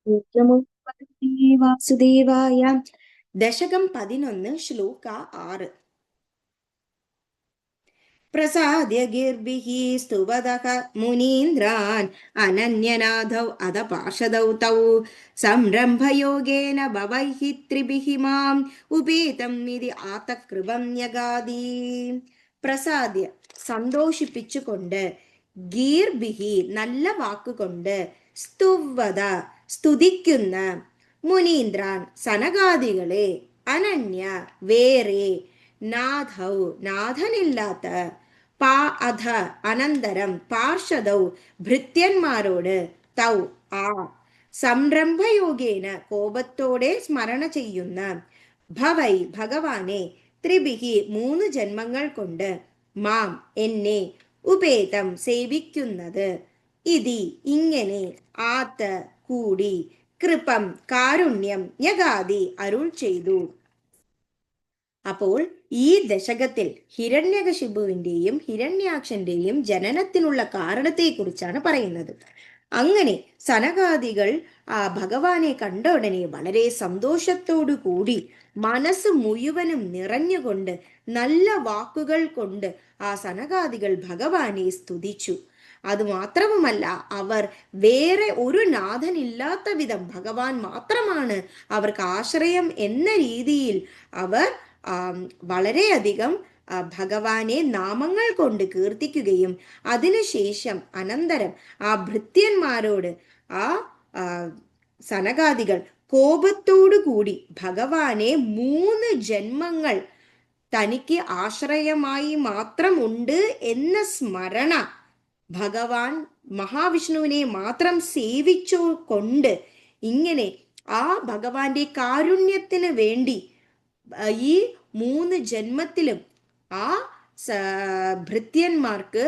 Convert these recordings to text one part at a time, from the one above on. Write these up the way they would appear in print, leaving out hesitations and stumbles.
നമോ ഭഗവതേ വാസുദേവായ. ദശകം 11 ശ്ലോക 6. പ്രസാദ്യ ഗിർഭിഃ സ്തുവതഃ മുനീന്ദ്രാൻ അനന്യനാഥൗ അധ പാർഷദൗ തൗ സംരംഭയോഗേന ഭവൈഃ ത്രിഭിഃ മാം ഉപേതം ഇതി ആതകൃപം ന്യഗാദി. പ്രസാദ്യ സന്തോഷിപ്പിച്ചുകൊണ്ട്, ഗീർഭിഹി നല്ല വാക്കുകൊണ്ട്, സ്തുവത സ്തുതിക്കുന്ന, മുനീന്ദ്രാൻ സനകാദികളെ, അനന്യ വേറെ, നാഥൗ നാഥനില്ലാത്ത, പാ അധ അനന്തരം, പാർഷദൗ ഭൃത്യന്മാരോട്, തൗ ആ, സംരംഭയോഗേന കോപത്തോടെ സ്മരണ ചെയ്യുന്ന, ഭവൈ ഭഗവാനെ, ത്രിഭിഹി 3 ജന്മങ്ങൾ കൊണ്ട്, മാം എന്നെ, ഉപേതം സേവിക്കുന്നത്, ഇതി ഇങ്ങനെ, ആത്ത് കൂടി, കൃപം കാരുണ്യം, യഗാദി അരുൾ ചെയ്തു. അപ്പോൾ ഈ ദശകത്തിൽ ഹിരണ്യകശിപുവിന്റെയും ഹിരണ്യാക്ഷന്റെയും ജനനത്തിനുള്ള കാരണത്തെക്കുറിച്ചാണ് പറയുന്നത്. അങ്ങനെ സനകാദികൾ ആ ഭഗവാനെ കണ്ട ഉടനെ വളരെ സന്തോഷത്തോടു കൂടി, മനസ്സ് മുഴുവനും നിറഞ്ഞുകൊണ്ട്, നല്ല വാക്കുകൾ കൊണ്ട് ആ സനകാദികൾ ഭഗവാനെ സ്തുതിച്ചു. അതുമാത്രവുമല്ല, അവർ വേറെ ഒരു നാഥനില്ലാത്ത വിധം ഭഗവാൻ മാത്രമാണ് അവർക്ക് ആശ്രയം എന്ന രീതിയിൽ അവർ വളരെയധികം ഭഗവാനെ നാമങ്ങൾ കൊണ്ട് കീർത്തിക്കുകയും, അതിനുശേഷം അനന്തരം ആ ഭൃത്യന്മാരോട് ആ സനകാദികൾ കോപത്തോടു കൂടി ഭഗവാനെ 3 ജന്മങ്ങൾ തനിക്ക് ആശ്രയമായി മാത്രം ഉണ്ട് എന്ന സ്മരണ, ഭഗവാൻ മഹാവിഷ്ണുവിനെ മാത്രം സേവിച്ചു കൊണ്ട്, ഇങ്ങനെ ആ ഭഗവാന്റെ കാരുണ്യത്തിന് വേണ്ടി ഈ 3 ജന്മത്തിലും ആ ഭൃത്യന്മാർക്ക്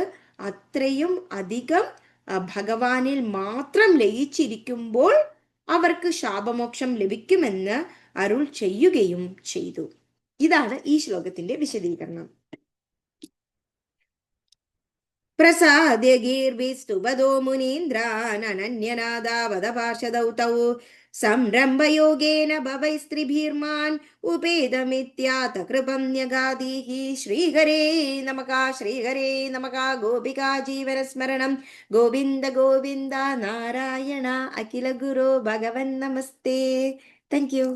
അത്രയും അധികം ഭഗവാനിൽ മാത്രം ലയിച്ചിരിക്കുമ്പോൾ അവർക്ക് ശാപമോക്ഷം ലഭിക്കുമെന്ന് അരുൾ ചെയ്യുകയും ചെയ്തു. ഇതാണ് ഈ ശ്ലോകത്തിന്റെ വിശദീകരണം. പ്രസാദ്യ ഗീർഭിസ്തുപദോ മുനീന്ദ്രാൻ അനന്യനാദാവദപാർഷദൗ തൗ സംരംഭയോഗേന ഭവൈസ്ത്രിഭിർമാൻ ഉപേതമിത്യാത കൃപം ന്യഗാദീഃ. ശ്രീഹരേ നമഃ, ശ്രീഹരേ നമഃ. ഗോപികാ ജീവനസ്മരണം. ഗോവിന്ദ ഗോവിന്ദ നാരായണ അഖില ഗുരോ ഭഗവൻ നമസ്തേ. Thank you.